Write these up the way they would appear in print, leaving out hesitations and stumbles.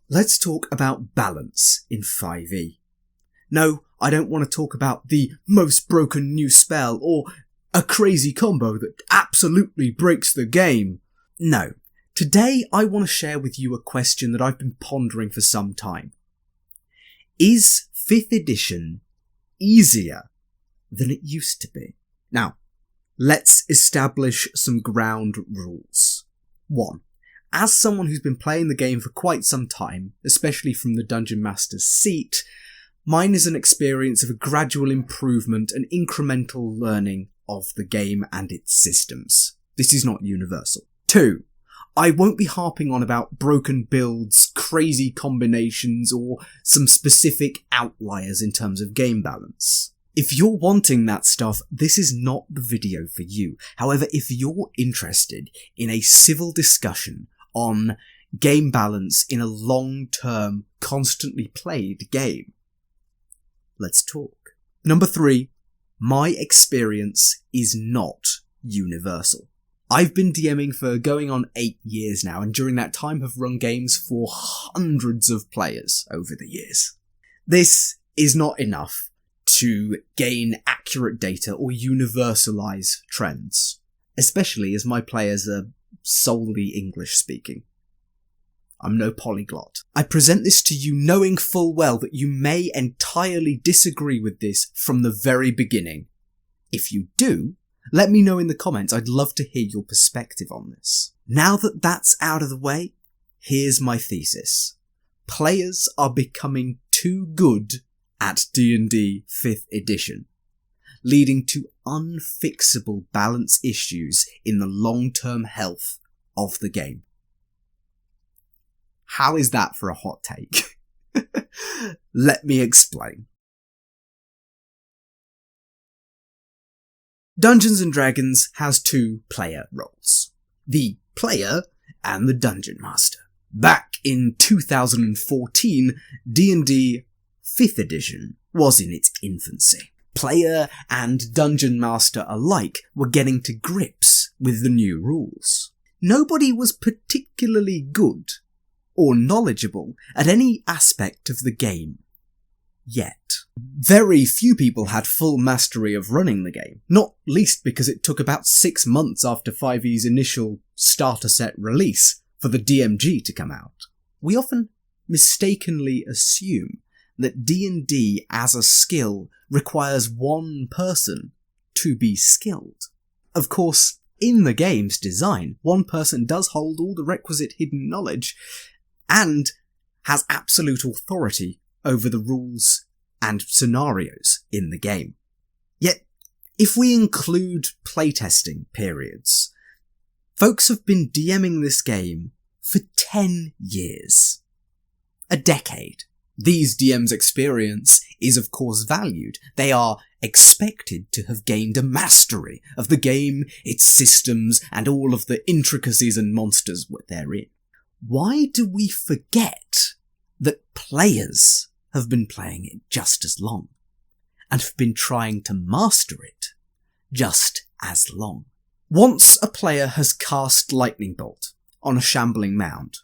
Let's talk about balance in 5e. No, I don't want to talk about the most broken new spell or a crazy combo that absolutely breaks the game. No, today I want to share with you a question that I've been pondering for some time. Is 5th edition easier than it used to be? Now, let's establish some ground rules. 1. As someone who's been playing the game for quite some time, especially from the Dungeon Master's seat, mine is an experience of a gradual improvement and incremental learning of the game and its systems. This is not universal. 2. I won't be harping on about broken builds, crazy combinations, or some specific outliers in terms of game balance. If you're wanting that stuff, this is not the video for you. However, if you're interested in a civil discussion on game balance in a long-term, constantly played game, let's talk. Number 3, my experience is not universal. I've been DMing for going on 8 years now, and during that time have run games for hundreds of players over the years. This is not enough to gain accurate data or universalize trends, especially as my players are solely English speaking. I'm no polyglot. I present this to you knowing full well that you may entirely disagree with this from the very beginning. If you do, let me know in the comments. I'd love to hear your perspective on this. Now that that's out of the way, here's my thesis. Players are becoming too good at D&D 5th edition, leading to unfixable balance issues in the long-term health of the game. How is that for a hot take? Let me explain. Dungeons & Dragons has 2 player roles. The player and the Dungeon Master. Back in 2014, D&D 5th edition was in its infancy. Player and Dungeon Master alike were getting to grips with the new rules. Nobody was particularly good or knowledgeable at any aspect of the game yet. Very few people had full mastery of running the game, not least because it took about 6 months after 5e's initial starter set release for the DMG to come out. We often mistakenly assume that D&D as a skill requires one person to be skilled. Of course, in the game's design, one person does hold all the requisite hidden knowledge and has absolute authority over the rules and scenarios in the game. Yet, if we include playtesting periods, folks have been DMing this game for 10 years. A decade. These DMs' experience is of course valued. They are expected to have gained a mastery of the game, its systems, and all of the intricacies and monsters therein. Why do we forget that players have been playing it just as long, and have been trying to master it just as long? Once a player has cast Lightning Bolt on a shambling mound,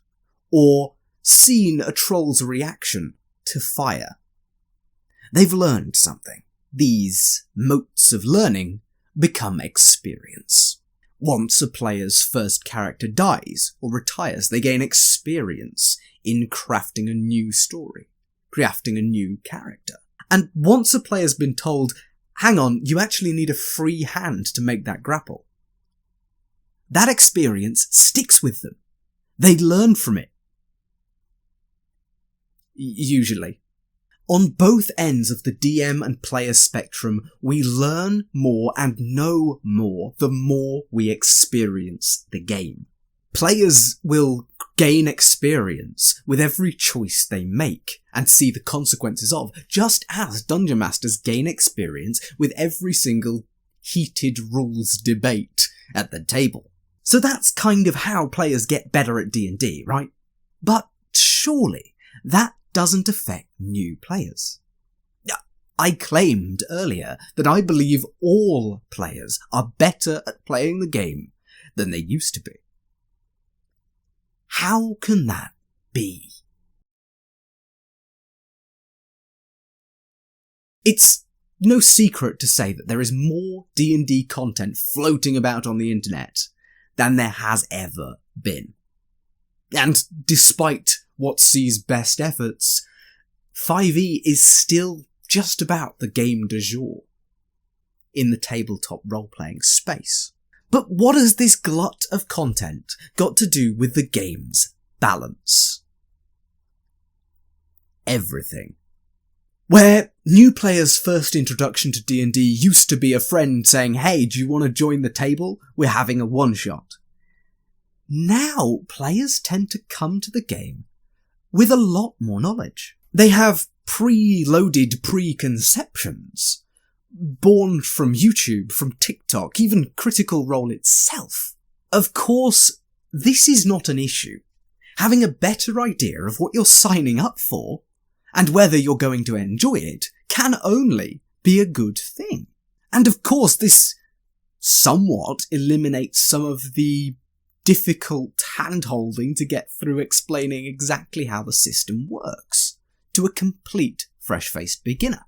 or seen a troll's reaction to fire, they've learned something. These motes of learning become experience. Once a player's first character dies or retires, they gain experience in crafting a new story, crafting a new character. And once a player's been told, hang on, you actually need a free hand to make that grapple, that experience sticks with them. They learn from it. Usually. On both ends of the DM and player spectrum, we learn more and know more the more we experience the game. Players will gain experience with every choice they make and see the consequences of, just as Dungeon Masters gain experience with every single heated rules debate at the table. So that's kind of how players get better at D&D, right? But surely that doesn't affect new players. I claimed earlier that I believe all players are better at playing the game than they used to be. How can that be? It's no secret to say that there is more D&D content floating about on the internet than there has ever been. And despite what sees best efforts, 5e is still just about the game du jour in the tabletop role-playing space. But what has this glut of content got to do with the game's balance? Everything. Where new players' first introduction to D&D used to be a friend saying, "Hey, do you want to join the table? We're having a one-shot." Now, players tend to come to the game with a lot more knowledge. They have pre-loaded preconceptions, born from YouTube, from TikTok, even Critical Role itself. Of course, this is not an issue. Having a better idea of what you're signing up for, and whether you're going to enjoy it, can only be a good thing. And of course, this somewhat eliminates some of the difficult hand-holding to get through explaining exactly how the system works to a complete fresh-faced beginner.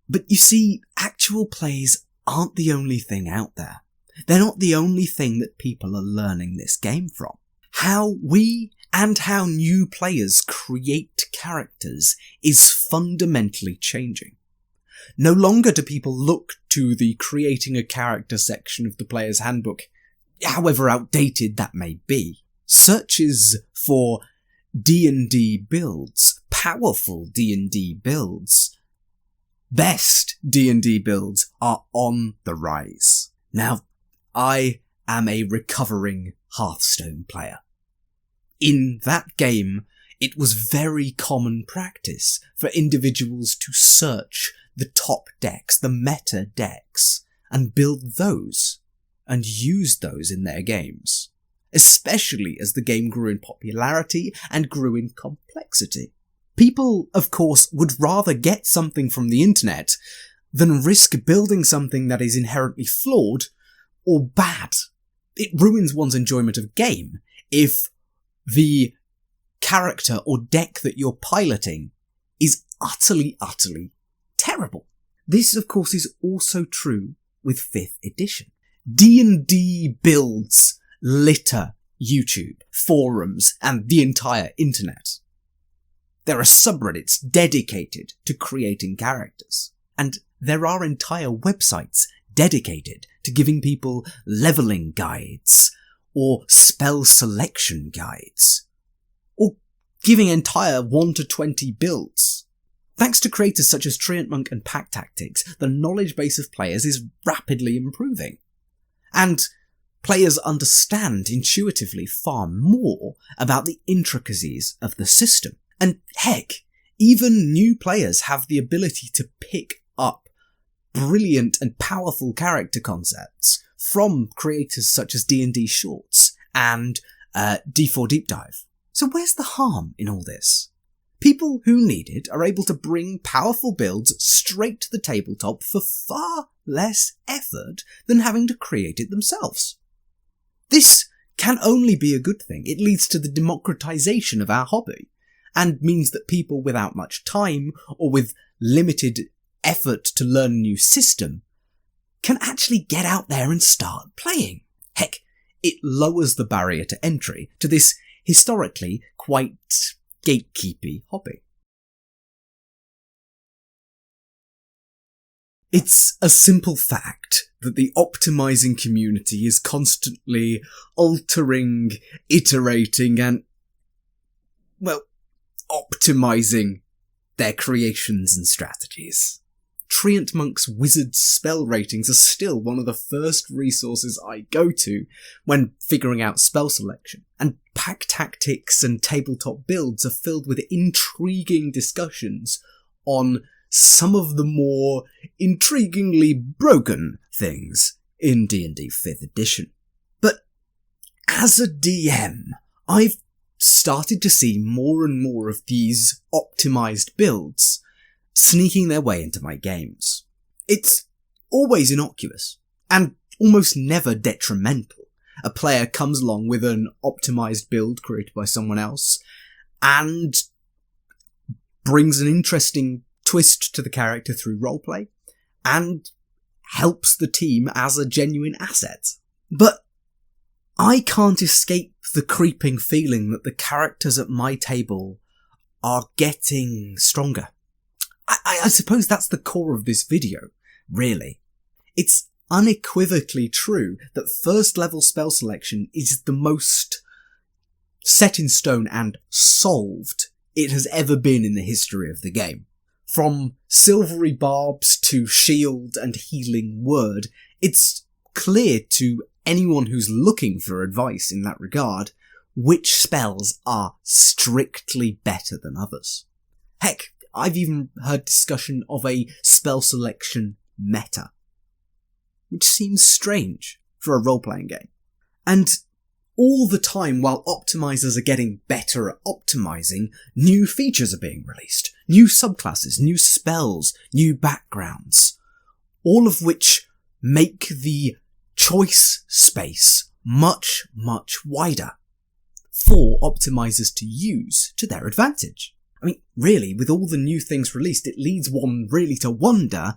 But you see, actual plays aren't the only thing out there. They're not the only thing that people are learning this game from. How we and how new players create characters is fundamentally changing. No longer do people look to the creating a character section of the player's handbook, however outdated that may be. Searches for D&D builds, powerful D&D builds, best D&D builds are on the rise. Now, I am a recovering Hearthstone player. In that game, it was very common practice for individuals to search the top decks, the meta decks, and build those, and use those in their games, especially as the game grew in popularity and grew in complexity. People, of course, would rather get something from the internet than risk building something that is inherently flawed or bad. It ruins one's enjoyment of game if the character or deck that you're piloting is utterly terrible. This, of course, is also true with 5th edition. D&D builds litter YouTube, forums, and the entire internet. There are subreddits dedicated to creating characters, and there are entire websites dedicated to giving people leveling guides, or spell selection guides, or giving entire 1 to 20 builds. Thanks to creators such as Treant Monk and Pack Tactics, the knowledge base of players is rapidly improving. And players understand intuitively far more about the intricacies of the system. And heck, even new players have the ability to pick up brilliant and powerful character concepts from creators such as D&D Shorts and D4 Deep Dive. So where's the harm in all this? People who need it are able to bring powerful builds straight to the tabletop for far less effort than having to create it themselves. This can only be a good thing. It leads to the democratization of our hobby, and means that people without much time or with limited effort to learn a new system can actually get out there and start playing. Heck, it lowers the barrier to entry to this historically quite gatekeepy hobby. It's a simple fact that the optimizing community is constantly altering, iterating, and, well, optimizing their creations and strategies. Treant Monk's wizard spell ratings are still one of the first resources I go to when figuring out spell selection, and Pack Tactics and tabletop builds are filled with intriguing discussions on some of the more intriguingly broken things in D&D 5th edition. But as a DM, I've started to see more and more of these optimized builds sneaking their way into my games. It's always innocuous, and almost never detrimental. A player comes along with an optimized build created by someone else, and brings an interesting twist to the character through roleplay, and helps the team as a genuine asset. But I can't escape the creeping feeling that the characters at my table are getting stronger. I suppose that's the core of this video, really. It's unequivocally true that first level spell selection is the most set in stone and solved it has ever been in the history of the game. From silvery barbs to shield and healing word, it's clear to anyone who's looking for advice in that regard which spells are strictly better than others. Heck, I've even heard discussion of a spell selection meta, which seems strange for a role-playing game. And all the time, while optimizers are getting better at optimizing, new features are being released. New subclasses, new spells, new backgrounds. All of which make the choice space much, much wider for optimizers to use to their advantage. I mean, really, with all the new things released, it leads one really to wonder,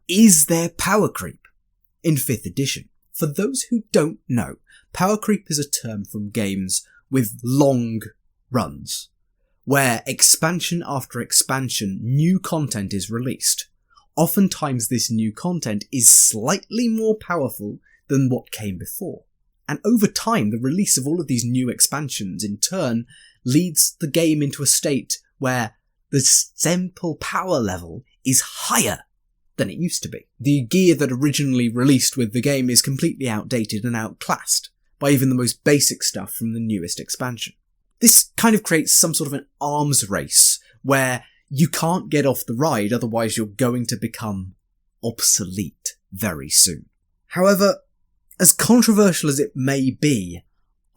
is there power creep in 5th edition? For those who don't know, power creep is a term from games with long runs, where expansion after expansion, new content is released. Oftentimes this new content is slightly more powerful than what came before. And over time, the release of all of these new expansions in turn leads the game into a state where the simple power level is higher than it used to be. The gear that originally released with the game is completely outdated and outclassed by even the most basic stuff from the newest expansion. This kind of creates some sort of an arms race where you can't get off the ride, otherwise you're going to become obsolete very soon. However, as controversial as it may be,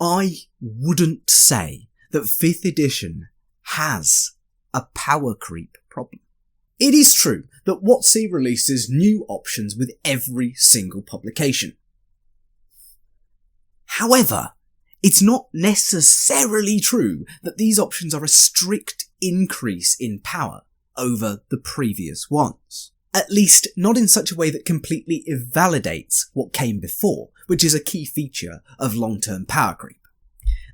I wouldn't say that 5th edition has a power creep problem. It is true that WotC releases new options with every single publication. However, it's not necessarily true that these options are a strict increase in power over the previous ones. At least not in such a way that completely invalidates what came before, which is a key feature of long-term power creep.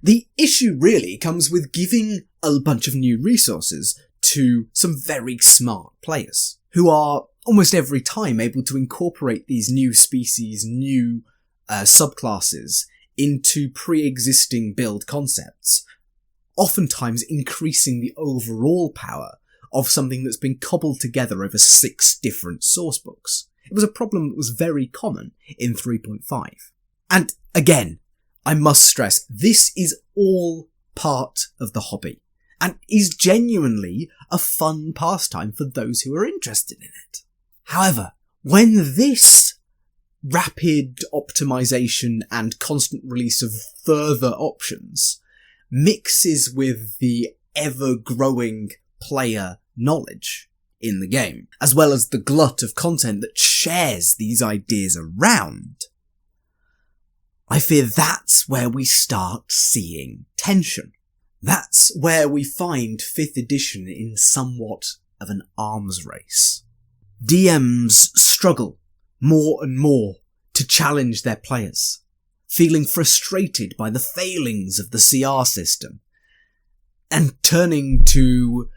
The issue really comes with giving a bunch of new resources to some very smart players, who are almost every time able to incorporate these new species, new subclasses into pre-existing build concepts, oftentimes increasing the overall power of something that's been cobbled together over 6 different sourcebooks. It was a problem that was very common in 3.5. And again, I must stress, this is all part of the hobby, and is genuinely a fun pastime for those who are interested in it. However, when this rapid optimization and constant release of further options mixes with the ever-growing player knowledge in the game, as well as the glut of content that shares these ideas around, I fear that's where we start seeing tension. That's where we find 5th edition in somewhat of an arms race. DMs struggle more and more to challenge their players, feeling frustrated by the failings of the CR system, and turning to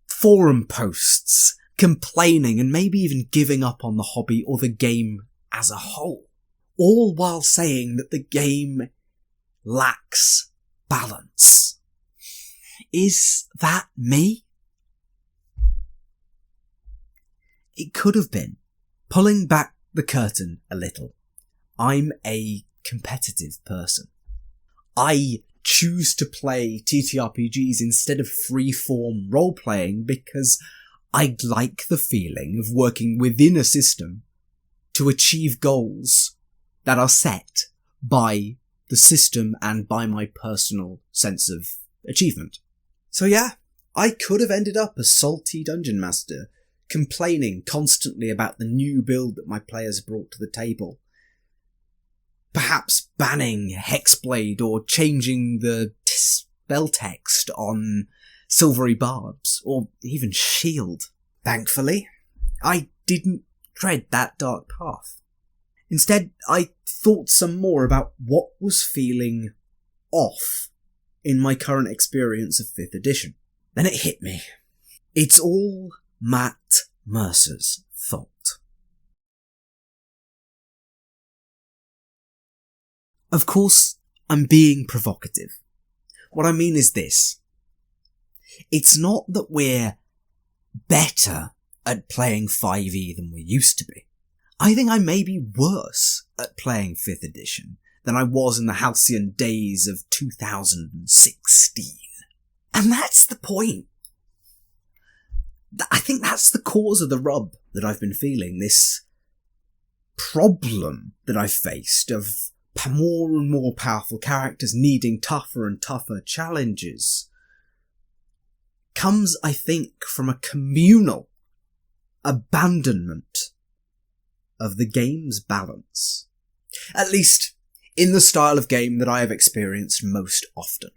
forum posts, complaining and maybe even giving up on the hobby or the game as a whole, all while saying that the game lacks balance. Is that me? It could have been. Pulling back the curtain a little, I'm a competitive person. I choose to play TTRPGs instead of free-form role-playing because I like the feeling of working within a system to achieve goals that are set by the system and by my personal sense of achievement. So yeah, I could have ended up a salty dungeon master, complaining constantly about the new build that my players brought to the table. Perhaps banning Hexblade or changing the spell text on Silvery Barbs, or even Shield. Thankfully, I didn't tread that dark path. Instead, I thought some more about what was feeling off in my current experience of 5th edition. Then it hit me. It's all Matt Mercer's fault. Of course, I'm being provocative. What I mean is this. It's not that we're better at playing 5e than we used to be. I think I may be worse at playing 5th edition than I was in the halcyon days of 2016. And that's the point. I think that's the cause of the rub that I've been feeling, this problem that I've faced of more and more powerful characters needing tougher and tougher challenges, comes, I think, from a communal abandonment of the game's balance. At least, in the style of game that I have experienced most often.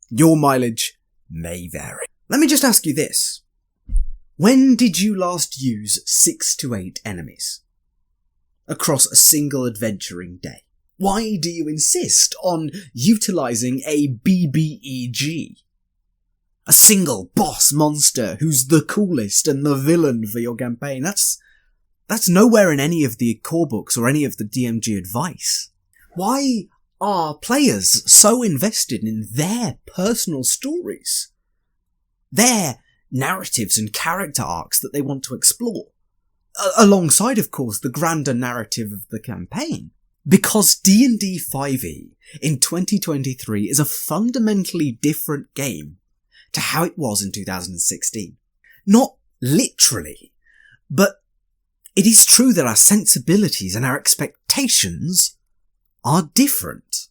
Your mileage may vary. Let me just ask you this. When did you last use 6 to 8 enemies across a single adventuring day? Why do you insist on utilising a BBEG? A single boss monster who's the coolest and the villain for your campaign. That's nowhere in any of the core books or any of the DMG advice. Why are players so invested in their personal stories? Their narratives and character arcs that they want to explore? Alongside, of course, the grander narrative of the campaign. Because D&D 5e in 2023 is a fundamentally different game to how it was in 2016. Not literally, but it is true that our sensibilities and our expectations are different.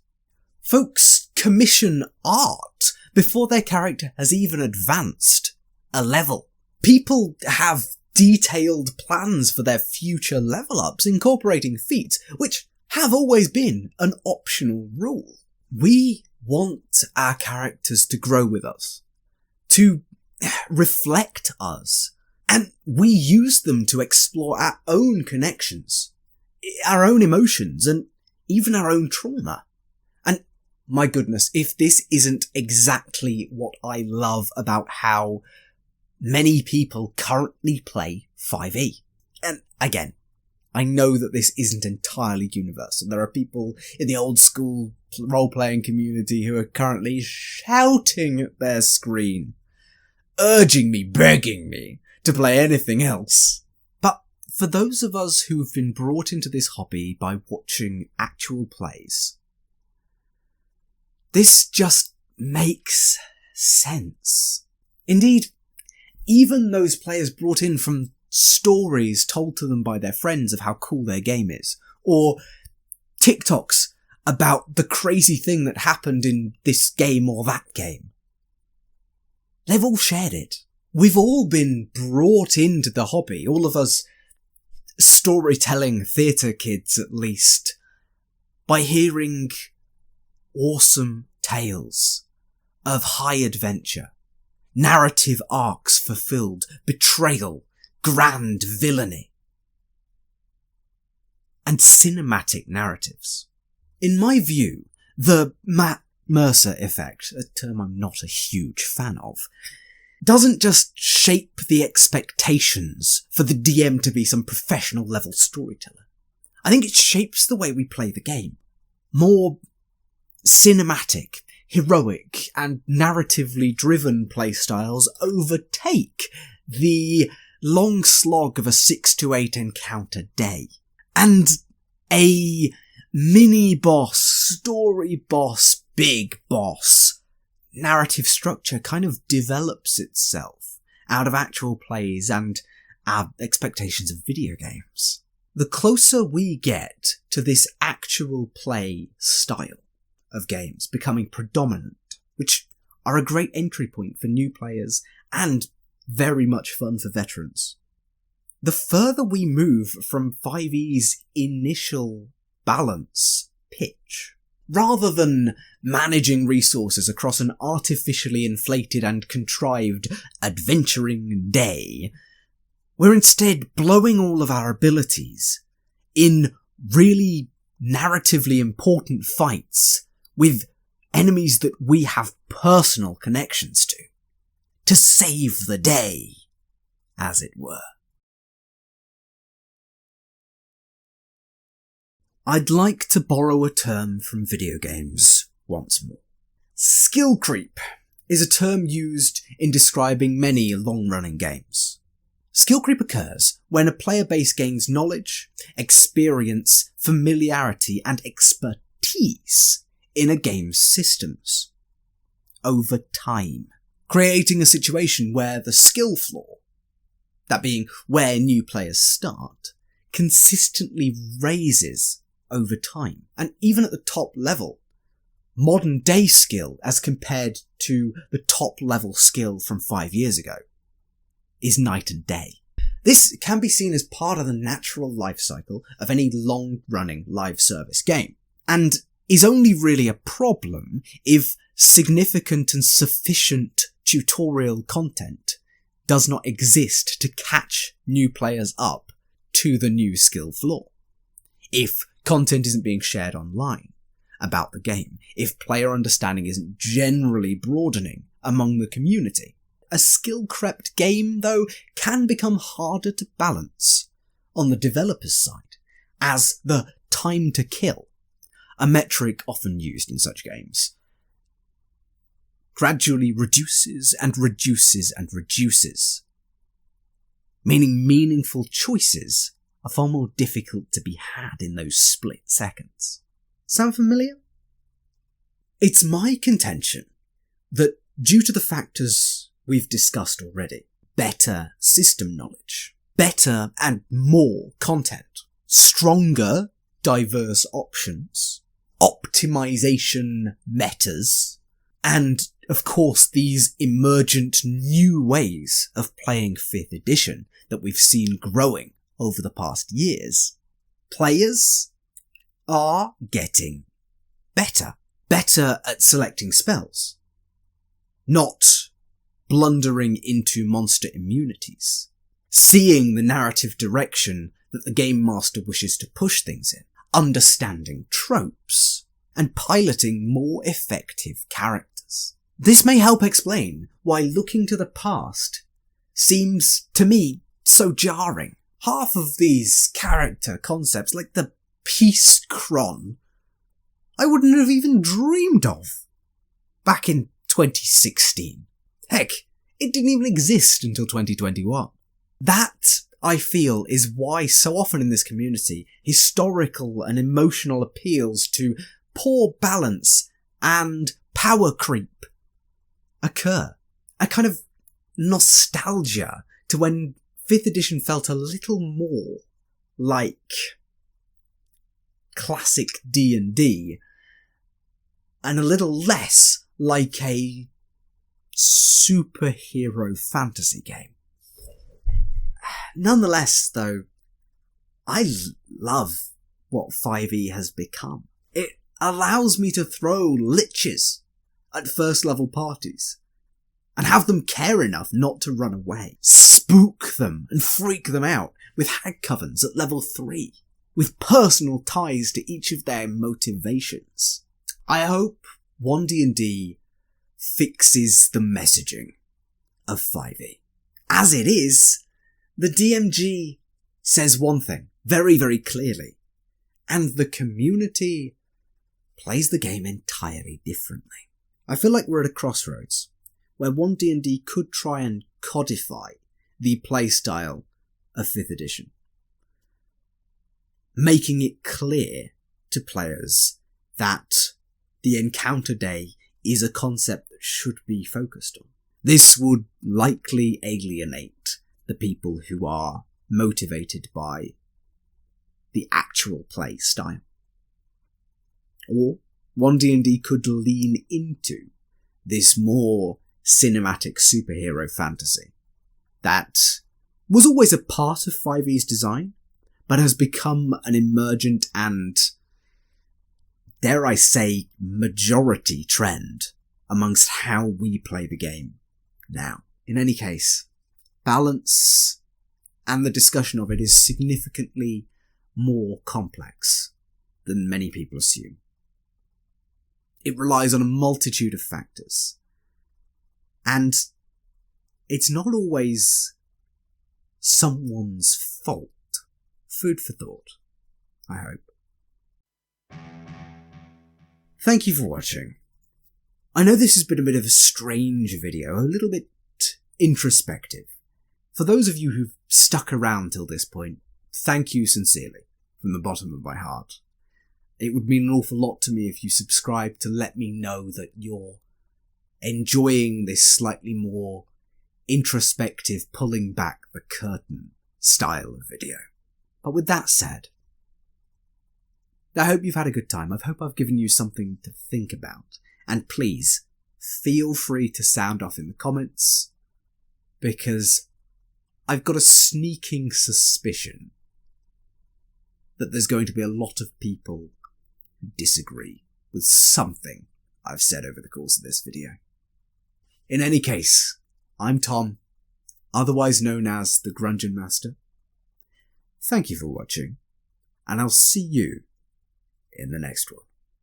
Folks commission art before their character has even advanced a level. People have detailed plans for their future level ups, incorporating feats, which have always been an optional rule. We want our characters to grow with us, to reflect us, and we use them to explore our own connections, our own emotions, and even our own trauma. And my goodness, if this isn't exactly what I love about how many people currently play 5e. And again, I know that this isn't entirely universal. There are people in the old school role-playing community who are currently shouting at their screen, urging me, begging me to play anything else. But for those of us who've been brought into this hobby by watching actual plays, this just makes sense. Indeed, even those players brought in from stories told to them by their friends of how cool their game is, or TikToks about the crazy thing that happened in this game or that game. They've all shared it. We've all been brought into the hobby, all of us storytelling theatre kids at least, by hearing awesome tales of high adventure, narrative arcs fulfilled, betrayal, grand villainy, and cinematic narratives. In my view, the Matt Mercer Effect, a term I'm not a huge fan of, doesn't just shape the expectations for the DM to be some professional level storyteller. I think it shapes the way we play the game. More cinematic, heroic, and narratively driven playstyles overtake the long slog of a 6 to 8 encounter day. And a mini-boss, story boss, big boss narrative structure kind of develops itself out of actual plays and our expectations of video games. The closer we get to this actual play style of games becoming predominant, which are a great entry point for new players and very much fun for veterans, the further we move from 5e's initial balance pitch, Rather than managing resources across an artificially inflated and contrived adventuring day, we're instead blowing all of our abilities in really narratively important fights with enemies that we have personal connections to save the day, as it were. I'd like to borrow a term from video games once more. Skill creep is a term used in describing many long-running games. Skill creep occurs when a player base gains knowledge, experience, familiarity, and expertise in a game's systems over time, creating a situation where the skill floor, that being where new players start, consistently raises over time. And even at the top level, modern day skill as compared to the top level skill from 5 years ago is night and day. This can be seen as part of the natural life cycle of any long-running live service game, and is only really a problem if significant and sufficient tutorial content does not exist to catch new players up to the new skill floor. If content isn't being shared online about the game, if player understanding isn't generally broadening among the community. A skill-crept game, though, can become harder to balance on the developer's side, as the time to kill, a metric often used in such games, gradually reduces and reduces and reduces, meaning meaningful choices are far more difficult to be had in those split seconds. Sound familiar? It's my contention that due to the factors we've discussed already, better system knowledge, better and more content, stronger, diverse options, optimization metas, and of course these emergent new ways of playing 5th edition that we've seen growing over the past years, players are getting better at selecting spells, not blundering into monster immunities, seeing the narrative direction that the game master wishes to push things in, understanding tropes, and piloting more effective characters. This may help explain why looking to the past seems, to me, so jarring. Half of these character concepts, like the Peace Cron, I wouldn't have even dreamed of back in 2016. Heck, it didn't even exist until 2021. That, I feel, is why so often in this community, historical and emotional appeals to poor balance and power creep occur. A kind of nostalgia to when 5th edition felt a little more like classic D&D and a little less like a superhero fantasy game. Nonetheless, though, I love what 5e has become. It allows me to throw liches at first level parties and have them care enough not to run away. Spook them and freak them out with hag covens at level 3, with personal ties to each of their motivations. I hope 1D&D fixes the messaging of 5e. As it is, the DMG says one thing very, very clearly, and the community plays the game entirely differently. I feel like we're at a crossroads where 1D&D could try and codify the playstyle of 5th edition, making it clear to players that the encounter day is a concept that should be focused on. This would likely alienate the people who are motivated by the actual play style. Or 1D&D could lean into this more cinematic superhero fantasy that was always a part of 5e's design, but has become an emergent and dare I say, majority trend amongst how we play the game now. In any case, balance and the discussion of it is significantly more complex than many people assume. It relies on a multitude of factors, and it's not always someone's fault. Food for thought, I hope. Thank you for watching. I know this has been a bit of a strange video, a little bit introspective. For those of you who've stuck around till this point, thank you sincerely, from the bottom of my heart. It would mean an awful lot to me if you subscribe to let me know that you're enjoying this slightly more introspective, pulling back the curtain style of video. But with that said, I hope you've had a good time. I hope I've given you something to think about. And please, feel free to sound off in the comments, because I've got a sneaking suspicion that there's going to be a lot of people who disagree with something I've said over the course of this video. In any case, I'm Tom, otherwise known as the Grungeon Master. Thank you for watching, and I'll see you in the next one.